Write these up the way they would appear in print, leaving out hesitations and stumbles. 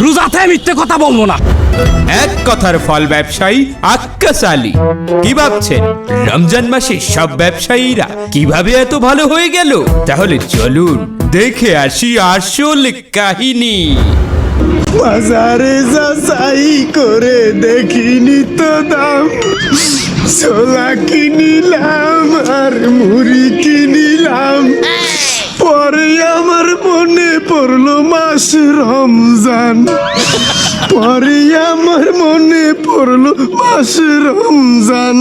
রোজাতে মিথ্যে কথা বলবো না। এক কথার ফল ব্যবসায়ী আক্কাস আলী। কি ভাবছেন রমজান মাসে সব ব্যবসায়ীরা কিভাবে এত ভালো হয়ে গেল? তাহলে চলুন দেখে আসি আসল কাহিনী। বাজারে যাচাই করে দেখিনি তো দাম, ছোলা কিনিলাম আর মুড়ি কিনিলাম, পরে আমার মনে পড়লো মাস রমজান, পরে আমার মনে পড়লো মাস রমজান।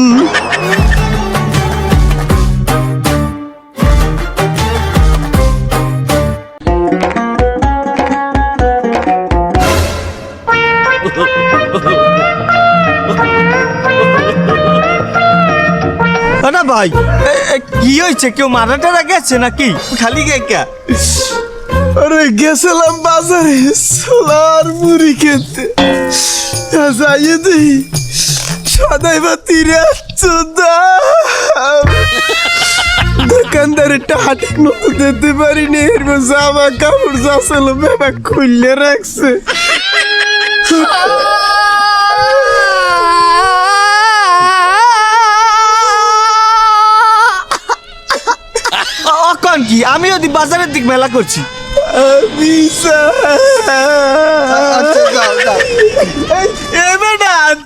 না ভাই, কি হয়েছে? কেউ মারা টারা গেছে নাকি? খালি কে? আরে গেছিলাম বাজারে ছোলার মুড়ি খেতে, যাইয়ে দিই সদাই বা 83 দোকানদারে টাকা ঠিক মতো দিতে পারিনি, এর জামা কাপড় যা ছিল বাবা খুললে রাখছে। অকন কি আমি ওদি বাজারের দিক মেলা করছি।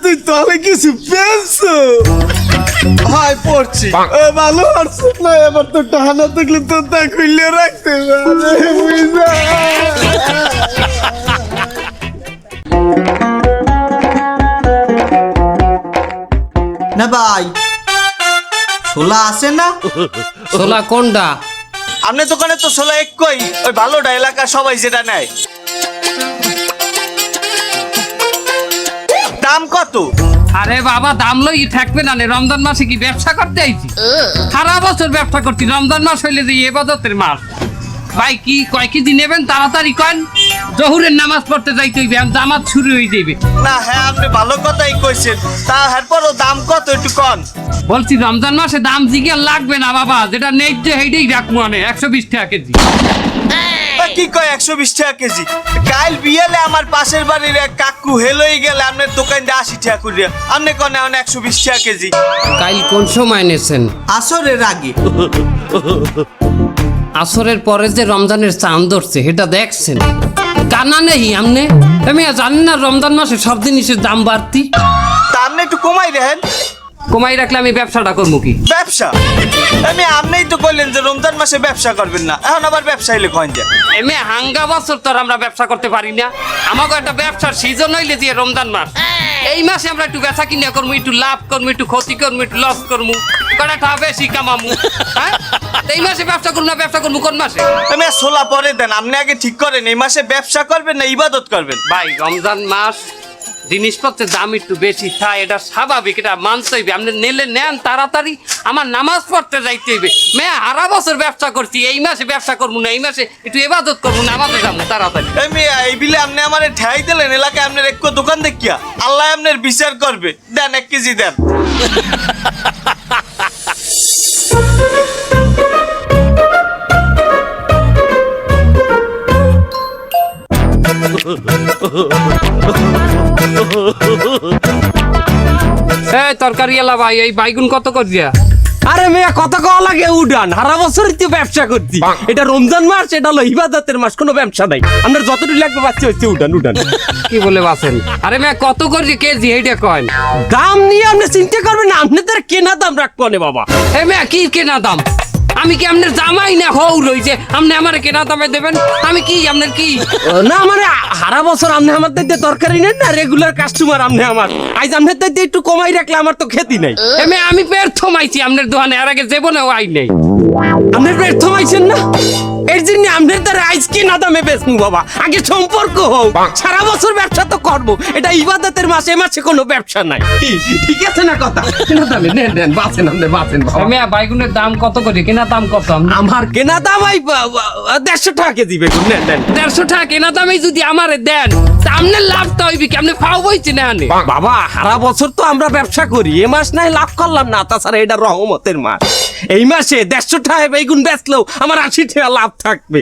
তুই তলে কিছু পেয়েছো? হয় পড়ছি। ভালো পারছো না, এবার তো টানা থাকলে তো তা খুললে রাখতে না ভাই, ছোলা আছে না? ছোলা কোনটা? আপনার দোকানে তো ছোলা একই, ওই ভালোটা এলাকা সবাই যেটা নেয়। দাম কত? আরে বাবা, দাম লই থাকবে না। রমজান মাসে কি ব্যবসা করতে আইছি? সারা বছর ব্যবসা করছি, রমজান মাস হইলে যে ইবাদতের মাস। ভাই কি কয় কেজি নেবেন তাড়াতাড়ি কয়েন, জহুরের নামাজ পড়তে যাইতে হইবে, জামাত শুরু হয়ে যাইবে। না হ্যাঁ, আপনি ভালো কথাই কইছেন, তা এরপরও দাম কত একটু কন। বলছি রমজান মাসে দাম জিজ্ঞাসা লাগবে না বাবা, যেটা নেই যে সেইটাই রাখবো। 120 টাকা কেজি। কি কয় 120 টাকা কেজি? কাল বিয়েলে আমার পাশের বাড়ির এক কাকু হেলই গেলে আপনার দোকান দিয়ে 80 টাকা করে, আপনি কনে 120 টাকা কেজি। কাল কোন সময় নেছেন? আসরের আগে। আসরের পরে যে রমজানের চাঁদ ধরছে সেটা দেখছেন? কানা নেই আমনে? আমি জানি না রমজান মাসে সব জিনিসের দাম বাড়তি। তা আপনি একটু কমাই দেখেন। কমাই রাখলে আমি ব্যবসাটা করবো কি? ব্যবসা? আপনিই তো কইলেন যে রমজান মাসে ব্যবসা করবেন না, এখন আবার ব্যবসা হইলে কইন যে এমনি হাঙ্গা বছর তো আমরা ব্যবসা করতে পারি না। আমাকে একটা ব্যবসার সিজন হইলে যে রমজান মাস, এই মাসে আমরা একটু বেচা কিনা করবো, একটু লাভ করবো, একটু ক্ষতি করবো, একটু লস করবো, কটা টাকা বেশি কামামু। হ্যাঁ, এই মাসে ব্যবসা করবো না, ব্যবসা করবো কোন মাসে? আমি ছোলা পরে দেন, আপনি আগে ঠিক করেন এই মাসে ব্যবসা করবেন না ইবাদত করবেন। ভাই রমজান মাস জিনিসপত্রের দাম একটু বেশি থাকে, এটা স্বাভাবিক, এটা মানতে হইবে। আপনি নিলে নেন তাড়াতাড়ি, আমার নামাজ পড়তে যাইতে হইবে। মেয়ে সারা বছর ব্যবসা করছি, এই মাসে ব্যবসা করবো না, এই মাসে একটু ইবাদত করবো, নামাজে যাবো তাড়াতাড়ি। এই বিলে আপনি আমার ঠাই দিলেন, এলাকায় আপনার এক দোকান দেখিয়া আল্লাহ আপনার বিচার করবে। দেন 1 কেজি দেন। তরকারি এলা ভাই, এই বাইগুন কত করিয়া? আরে মেয়ে কত কওয়া লাগে উড়ান, সারা বছরই তো ব্যবসা করছি। এটা রমজান মাস, এটা হলো ইবাদতের মাস, কোনো ব্যবসা নাই। আপনার যতটুকু লাগবে বাচ্চা হচ্ছে উড়ান উড়ান। কি বলে বাসেন? আরে মেয়ে কত করি কেজি এইটা কয়েন? দাম নিয়ে আপনি চিন্তা করবেন না, আপনি তার কেনা দাম রাখবো না বাবা। এ মেয়ে কি কেনা দাম? আমি কি আপনার জামাই না হৌ রইছে আপনি আমার কেনা দামে দেবেন? আমি কি আপনার কি না মানে সারা বছর আপনি আমার দিতে তরকারি নেন না, রেগুলার কাস্টমার আপনি আমার। আজ আপনার দিতে একটু কমাই রাখলে আমার তো খেতি নাই। এমে আমি পেট থমাইছি আপনার দোকানে, আর আগে জীবনেও আই নেই। আপনার পেট থমাইছেন না, এর জন্য আপনার দ্বারা আইস কেনা দামে বেচমু বাবা। আগে সম্পর্ক হোক, সারা বছর ব্যবসা তো করবো, এটা ইবাদতের মাস, এ মাসে কোনো ব্যবসা নাই। ঠিক আছে না কথা? কেনা দামে নেন নেন, বাঁচেন আপনি বাঁচেন। এমে বাইগুনের দাম কত করে? কেনা দাম কত? আমার কেনা দাম 150 টাকা কেজি বেগুন। নেন নেন। 150 টাকা কেনা দামে যদি আমারে দেন, আপনার লাভটা হইবে কি? আপনি ফাও বইছি না বাবা, সারা বছর তো আমরা ব্যবসা করি, এ মাস নাই লাভ করলাম না, তাছাড়া এটা রহমতের মাস। এই মাসে 150 টাকা বেগুন বেচলেও আমার 80 টাকা লাভ থাকবে।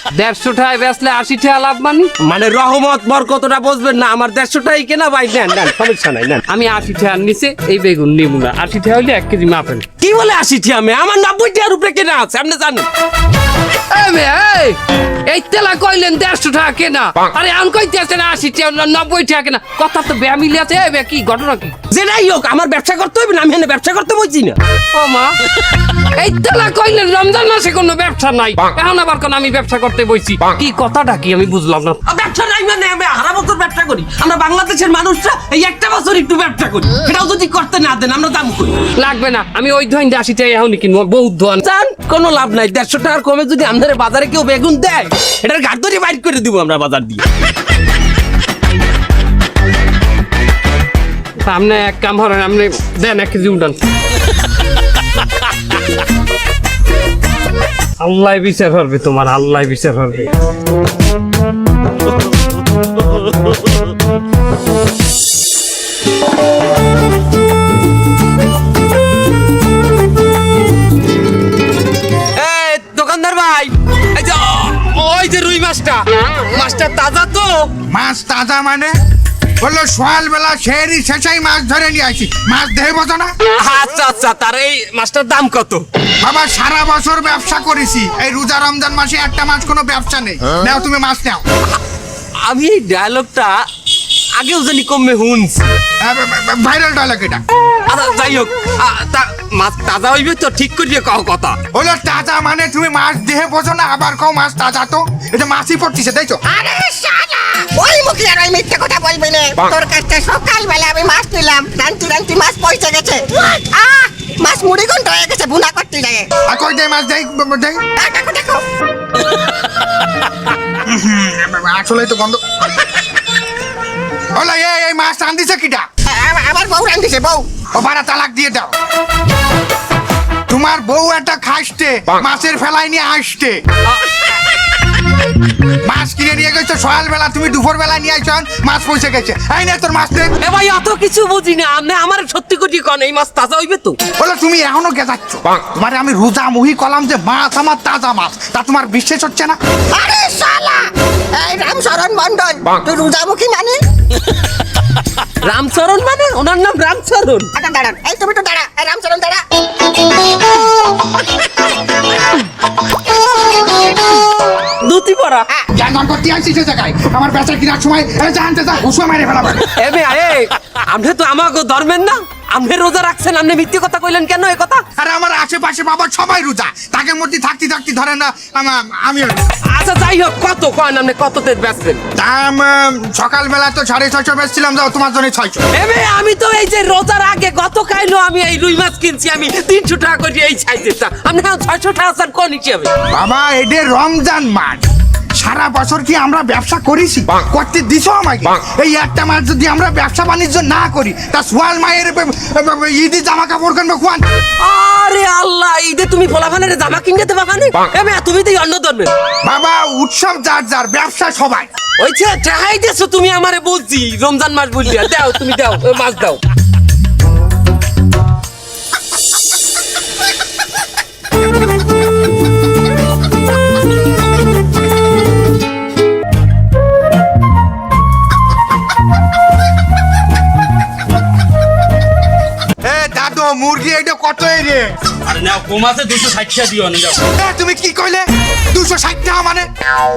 150 টাকায় বেচলে 80 টাকা লাভ মানি। মানে রহমত বরকতটা বুঝবেন না, আমার 150 টাকাই কেনা ভাই, নেন নেন, সমস্যা নাই, নেন। আমি 80 টাকার নিচে এই বেগুন নিব না। 80 টাকা হইলে 1 কেজি মাপেন। কি বলে 80 টাকা? আমার 90 টাকার উপরে কেনা আছে, আপনি জানেন। এই তেলা কইলেন 150 টাকা কেনা, আরে আন কইতেছেন 80 টাকা 90 টাকা কেনা, কথা তো বেয়া মিলে আছে। কি ঘটনা কি? যেটাই হোক আমার ব্যবসা করতে হবে না, আমি এখানে ব্যবসা করতে বলছি না। ও মা, এই তেলা কইলেন রমজান মাসে কোনো ব্যবসা নাই, এখন আবার কোন আমি ব্যবসা করতে বইছি। কি কথাটা কি আমি বুঝলাম না। ব্যবসা নাই মানে আমি হারা বছর ব্যবসা করি। আমরা বাংলাদেশের মানুষরা এই একটা বছর একটু ব্যবসা করি, এটাও যদি করতে না দেন আমরা দাম করি। লাগবে না, আমি ওই ধোয়ান 80 টাকা এখনই কিনবো, বহুত ধোয়ান। জান কোনো লাভ নাই, 150 টাকার কমে যদি আমাদের বাজারে কেউ বেগুন দেয়, এটার গাড় ধরে বাইর করে দিব আমরা বাজার দিয়ে। সামনে এক কাম করেন, আপনি দেন 1 কেজি উঠান। আল্লাহ বিচার করবে তোমার, আল্লাহ বিচার করবে। এই দোকানদার ভাই, এই যে ওই যে রুই মাছটা, মাছটা তাজা তো? মাছ তাজা মানে বললো সকাল বেলা শেরি শেষাই মাছ ধরে নিয়ে আসি, মাছ দেহে বোঝো না? আচ্ছা আচ্ছা, তার এই মাছটার দাম কত? বাবা সারা বছর ব্যবসা করেছি, এই রোজা রমজান মাসে একটা মাছ কোনো ব্যবসা নেই। নাও তুমি মাছ নাও। আমি এই ডায়লগটা আগেও জানি কমে শুনছি। ভাইরাল ডায়লগ এটা। আচ্ছা যাই হোক, মাছ তাজা হইবে তো, ঠিক করিয়ে কও কথা। বলো তাজা মানে তুমি মাছ দেহে বোঝো না, আবার কও মাছ তাজা, তো এটা মাছই পড়তিছে তাই তো? আরে শালা, ওই মুখে আর ওই মিথ্যে কথা বলবি না। তোর কাছে সকালবেলা আমি মাছ নিলাম, রান্তি রান্তি মাছ পয়সা গেছে। মাছ মুড়ি ঘন্ট হয়ে গেছে, বুনা করতে যায়। আর কই দেয় মাছ দেয় দেয়? দেখো দেখো, আসলেই তো গন্ধ। বলো এই মাছ রান্ধিছে কিটা? আমার বউ রান্ধিছে, বউ। ও ভাড়া তালাক দিয়ে দাও। তোমার বউ একটা খাইতে মাছের ফেলাই নিয়ে আসতে, মাছ কিনে নিয়ে গেছো সকাল বেলা, তুমি দুপুর বেলা নিয়ে আসছো, মাছ পয়সা গেছে। এই না তোর মাছ দে। এ ভাই অত কিছু বুঝি না, আপনি আমার সত্যি করি কোন এই মাছ তাজা হইবে তো? বলো তুমি এখনো গেছাচ্ছ, তোমার আমি রোজা মুহি কলাম যে মাছ আমার তাজা মাছ, তা তোমার বিশ্বাস হচ্ছে না? আরে শালা, এই রামচরণ মন্ডল, তুই রোজামুখী মানে? রামচরণ মানে? ওনার নাম রামচরণ? আচ্ছা দাঁড়ান, এই তুমি তো দাঁড়া, এই রামচরণ দাঁড়া। দুতি পড়া। জানবান করতে আসছি সে জায়গায়, আমার বেচা কিনার সময় জানতে যা ঘুষো মেরে ফেলাবে। আপনি তো আমাকে ধরবেন না, আপনি রোজা রাখছেন, আপনি মিথ্যে কথা কইলেন কেন? এ কথা আরে আমার আশেপাশে বাবা সবাই রোজা, তাকে মধ্যে থাকতে থাকতে ধরে না আমি। আচ্ছা যাই হোক, কত কন আপনি কততে বেচছেন? দাম সকালবেলা তো 650 বেচছিলাম, যাও তোমার জন্য 600। আমি তো এই যে রোজার আগে গত কাইলো আমি এই রুই মাছ কিনছি, আমি 300 টাকা করে এই চাইতেটা, আপনি এখন 600 টাকা স্যার কোন হিসাবে? বাবা এটা রমজান মাস, সারা বছর কি আমরা ব্যবসা করেছি? করতে দিছো আমাকে? এই একটা মাস যদি আমরা ব্যবসা বাণিজ্য না করি, তা সোয়াল মায়ের ঈদে জামা কাপড় কিনবো কোন? আরে আল্লাহ, ঈদে তুমি ফলাফানের জামা কিনতে দেবা মানে? তুমি তো অন্য ধর্মের বাবা, উৎসব যার যার, ব্যবসা সবাই। ওই যে চাহাই দেছো তুমি আমারে, বলছি রমজান মাস বললিয়া, দাও তুমি দাও, ওই মাছ দাও। দাদু মুরগি এটা কত রে? আরে নাও, কমাতে 260 টাকা দিও না, যাও। তুমি কি কইলে 260 টাকা মানে?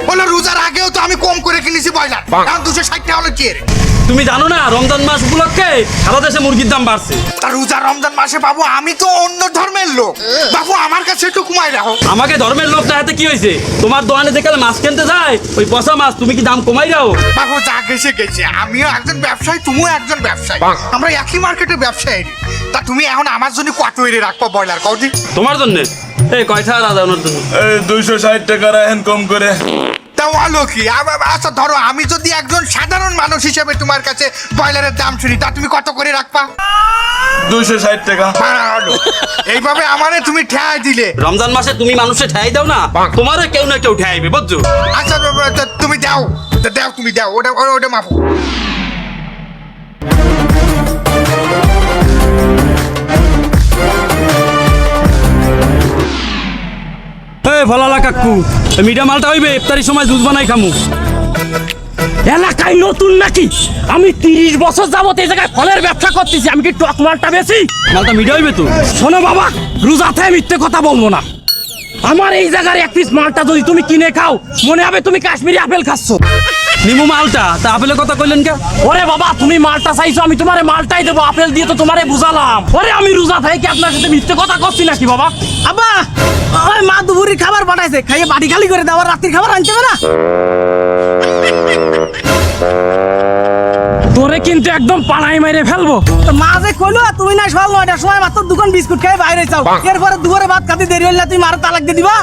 বলো রোজার আগেও তো আমি কম করে কিনেছি ব্রয়লার, এখন 260 টাকা হলো কি রে? তুমি জানো না রমজান মাস উপলক্ষে সারা দেশে মুরগির দাম বাড়ছে। তা রোজা রমজান মাসে বাবু আমি তো অন্য ধর্মের লোক, বাবু আমার কাছে একটু কমাই রাখো। আমাকে ধর্মের লোক না, হাতে কি হয়েছে? তোমার দোকানে যেখানে মাছ কিনতে যায় ওই পচা মাছ, তুমি কি দাম কমাই দাও? বাবু যা গেছে গেছে, আমিও একজন ব্যবসায়ী, তুমিও একজন ব্যবসায়ী, আমরা একই মার্কেটে ব্যবসায়ী। তা তুমি এখন আমার জন্য কত এনে রাখবো ব্রয়লার কৌদি? তোমার জন্য এই কয়টা রাজা ওনার জন্য 260 টাকা রাখেন কম করে। তা ভালো কি? আচ্ছা ধরো আমি যদি একজন সাধারণ মানুষ হিসেবে তোমার কাছে ব্রয়লারের দাম শুনি, তা তুমি কত করে রাখবা? 260 টাকা। ভালো, এইভাবে আমারে তুমি ঠেয়াই দিলে। রমজান মাসে তুমি মানুষে ঠেয়াই দাও না, তোমারও কেউ না কেউ ঠেয়াইবে, বুঝছো? আচ্ছা তুমি দাও, দাও তুমি দাও, ওটা মাপো। ফলালা কাকু মিঠা মালটা হইবে ইফতারির সময় জুস বানাই খামু। এলাকায় নতুন নাকি? আমি 30 বছর যাবত এই জায়গায় ফলের ব্যবসা করতেছি, আমি কি টক মালটা বেশি? মালটা মিঠা হইবে তো। শোনো বাবা, রোজাতে মিথ্যে কথা বলবো না। আমার এই জায়গার এক পিস মালটা যদি তুমি কিনে খাও, মনে হবে তুমি কাশ্মীরি আপেল খাচ্ছ। নিমু মালটা, তা আপেলের কথা কইলেন কে? ওরে বাবা, তুমি মালটা চাইছো, আমি তোমারে মালটাই দেবো, আপেল দিয়ে তো তোমারে বুঝালাম। ওরে আমি রোজা থাকি কি আপনার সাথে মিথ্যে কথা করছি নাকি বাবা? আব্বা ওই মা দুপুরের খাবার পাঠাইছে, খাইয়ে বাড়ি খালি করে দাও, আর রাত্রির খাবার আনতে হবে না। তোরে কিন্তু একদম পাড়ায় মেরে ফেলবো। তো মা যে কইলো তুমি না সকাল 9টার সময় মাত্র দোকান বিস্কুট খেয়ে বাইরে যাও, এরপরে দুপুরে ভাত খাতে দেরি হইলে তুমি মার তালাক দিয়ে দিবা।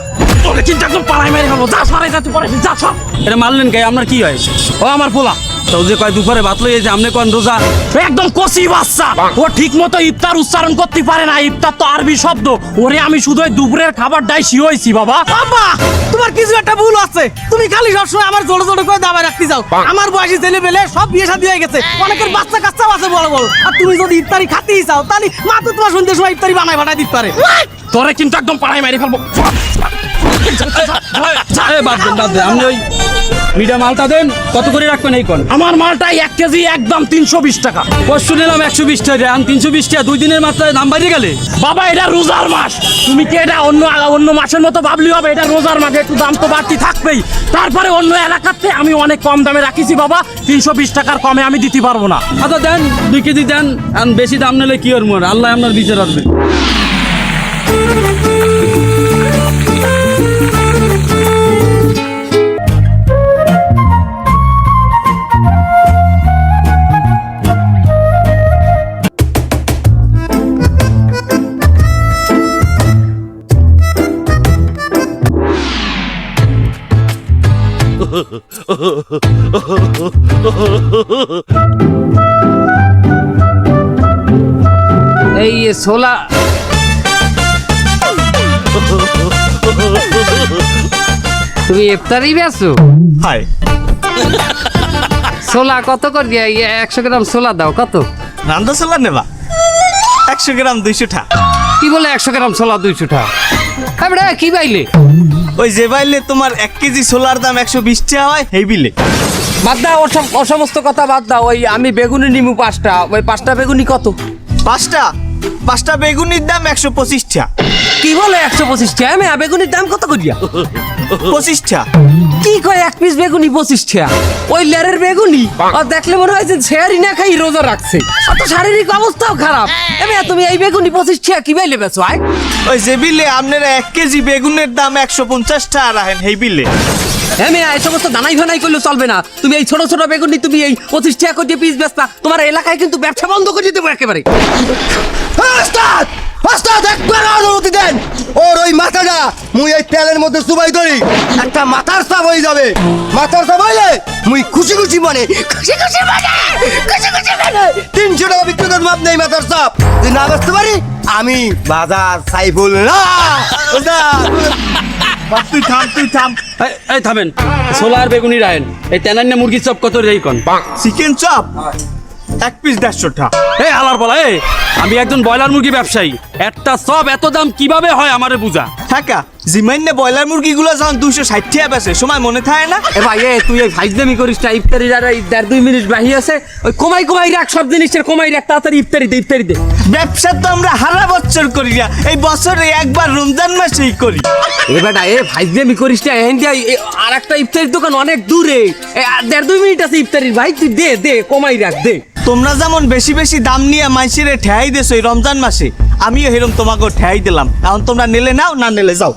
তোরে কিন্তু একদম পাড়ায় মেরে ফেলবো। যা সরাই যা, তুই পরে যা সর। এটা মারলেন কে? আপনার কি হয়? ও আমার পোলা তো যে কয় দুপুরে ভাত লইয়ে যে আমনে কোন রোজা? একদম কচি বাচ্চা, ও ঠিক মতো ইফতার উচ্চারণ করতে পারে না। ইফতার তো আরবি শব্দ। ওরে আমি শুধু ওই দুপুরের খাবারটাই শিওইছি বাবা। আব্বা তোমার কিছু একটা ভুল আছে, তুমি খালি সবসময় আমার জোরে জোরে করে দাবায় রাখতে যাও। আমার বয়সী ছেলে পেলে সব বিয়ে শাদী হয়ে গেছে, অনেকের বাচ্চা কাচ্চাও আছে বড় বড়। আর তুমি যদি ইফতারি খাতেই চাও, তাহলে মা তো তোমার সন্ধ্যের সময় ইফতারি বানায় পাঠাই দিতে পারে। তোরে কিন্তু একদম পাড়ায় মেরে ফেলবো। বাদ দেন আপনি ওই মিঠা মালটা দেন। কত করে রাখবেন এই কোন? আমার মালটা 1 কেজি একদম 320 টাকা। পরশু নিলাম 120 টাকা, আর 320 টাকা 2 দিনের মাত্রায় দাম বাড়িয়ে গেলে। বাবা এটা রোজার মাস, তুমি কি এটা অন্য মাসের মতো ভাবলি হবে? এটা রোজার মাসে একটু দাম তো বাড়তি থাকবেই। তারপরে অন্য এলাকাতে আমি অনেক কম দামে রাখিছি বাবা, 320 টাকার কমে আমি দিতে পারবো না। আচ্ছা দেন 2 কেজি দেন, আর বেশি দাম নিলে কি আর মোর আল্লাহ আপনার বিচার আসবে। এই ছোলা তুমি ইফতারি বেছো? হাই ছোলা কত করে দিয়া? 100 গ্রাম ছোলা দাও। কত রান্দা ছোলা নেবা? 100 গ্রাম 200 টাকা। কি বলে 100 গ্রাম ছোলা 200 টাকা? আমরা কি বাইলে? ওই যে বাইলে তোমার 1 কেজি ছোলার দাম 120 টাকা হয়, এই বিলে। বাদ দাও ও সমস্ত কথা বাদ দাও। ওই আমি বেগুনি নিমু 5টা, ওই 5টা বেগুনি কত? 5টা বেগুনির দাম 125 টাকা। কি বলে 125 টাকা? আমি বেগুনির দাম কত করিয়া? 25 টাকা। কি কয় এক পিস বেগুনি 25 টাকা? ওই লেরের বেগুনি আর দেখলে মনে হয় যে ছেড়ি না খাই রোজা রাখছে। অত শারীরিক অবস্থাও খারাপ। তুমি এই বেগুনি 25 টাকা কি বাইলে বেচো? আয় ওই যে বিলে আপনারা 1 কেজি বেগুনের দাম 150 টাকা রাখেন, এই বিলে। এই সমস্ত দানাই ভানাই করলে চলবে না। তুমি এই ছোট ছোট বেগুনি তুমি এই 25 টাকা করে পিস বেচতা, তোমার এলাকায় কিন্তু ব্যবসা বন্ধ করে দেবো একেবারে। ওস্তাদ ওস্তাদ একবার অনুমতি দেন, ওর ওই মাথাটা মুই এই তেলের মধ্যে চুবাই ধরি, একটা মাথার সাপ হয়ে যাবে। মাথার সাপ হইলে মুই খুশি খুশি মানে 300 টাকা বিক্রি করবো আপনি এই মাথার সাপ। যদি না বেচতে পারি আমি বাজার সাইফুল না। তুই থাম। এই থামেন, ছোলা আর বেগুনি রাখেন। এই তেনান্না মুরগির চপ কত রে কোন? চিকেন চপ 1 পিস 150 টাকা। এই হালার বলা, আমি একজন ব্রয়লার মুরগি ব্যবসায়ী, একটা চপ এত দাম কিভাবে হয় আমারে বুঝা। টাকা জিমাইনে ব্রয়লার মুরগিগুলো যখন 260 টাকা বেচে, সময় মনে থাকে না? এ ভাই তুই এই ফাইজলামি করিস না। ইফতারির আর 1.5-2 মিনিট বাহি আছে, ওই কমাই রাখ সব জিনিসের, কমাই রাখ তাড়াতাড়ি। ইফতারি দে। ব্যবসা তো আমরা হারা বছর করি না, এই বছরে একবার রমজান মাসেই করি। এ বেটা ফাইজলামি করিস না। আর একটা ইফতারির দোকান অনেক দূরে, 1.5-2 মিনিট আছে ইফতারির। ভাই তুই দে কমাই রাখ দে। তোমরা যেমন বেশি বেশি দাম নিয়ে মাইসিরে ঠেয়াই দেছো এই রমজান মাসে, আমিও এরকম তোমাকে ঠেয়াই দিলাম। এখন তোমরা নিলে নাও, না নিলে যাও।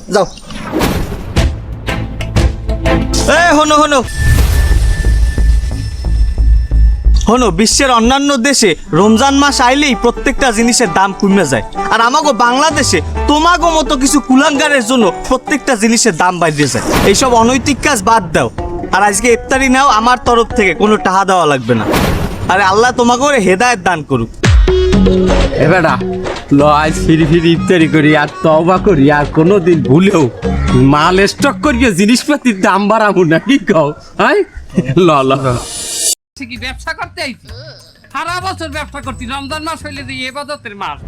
হনো বিশ্বের অন্যান্য দেশে রমজান মাস আইলেই প্রত্যেকটা জিনিসের দাম কমে যায়, আর আমাগো বাংলাদেশে তোমাগো মতো কিছু কুলাঙ্গারের জন্য প্রত্যেকটা জিনিসের দাম বাড়িয়ে যায়। এইসব অনৈতিক কাজ বাদ দাও, আর আজকে ইফতারি নাও, আমার তরফ থেকে কোনো টাকা দেওয়া লাগবে না। আরে আল্লাহ তোমাকে হেদায়েত দান করুক। এ বেটা আজ ফিরি ইফতারি করি আর তওবা করি, আর কোনোদিন ভুলেও মাল স্টক করিয়ে জিনিসপাতির দাম বাড়াবো না। কি কও? ল কি ব্যবসা করতে আইছি? সারা বছর ব্যবসা করছি, রমজান মাস হইলে যে ইবাদতের মাস।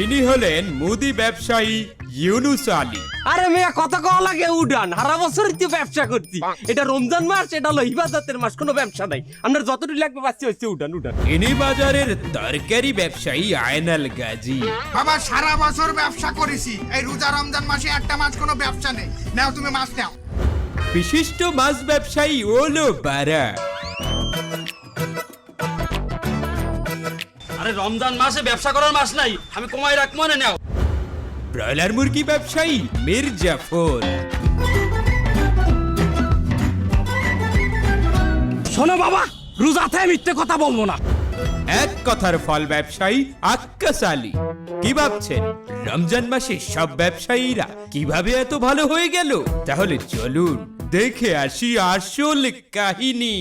ইনি হলেন মুদি ব্যবসায়ী ইউনুস আলী। আরে মেয়া কত কওয়া লাগে উড়ান, সারা বছরই তো ব্যবসা করছি। এটা রমজান মাস, এটা হলো ইবাদতের মাস, কোনো ব্যবসা নাই। আপনার যতটুকু লাগবে বাচ্চা হচ্ছে উড়ান উড়ান। ইনি বাজারের তরকারি ব্যবসায়ী আয়নাল গাজী। বাবা সারা বছর ব্যবসা করেছি, এই রোজা রমজান মাসে একটা মাস কোনো ব্যবসা নেই। নাও তুমি মাছ নাও। বিশিষ্ট মাছ ব্যবসায়ী ওলো বারা। আরে রমজান মাসে ব্যবসা করার মাস নাই, আমি কমাই রাখ মনে নাও। ব্রয়লার মুরগি ব্যবসায়ী মির্জাফর। শোনো বাবা, রোজাতে মিথ্যে কথা বলবো না। এক কথার ফল ব্যবসায়ী আক্কাস আলী। কি ভাবছেন রমজান মাসে সব ব্যবসায়ীরা কিভাবে এত ভালো হয়ে গেল? তাহলে চলুন দেখে আসি আসল কাহিনী।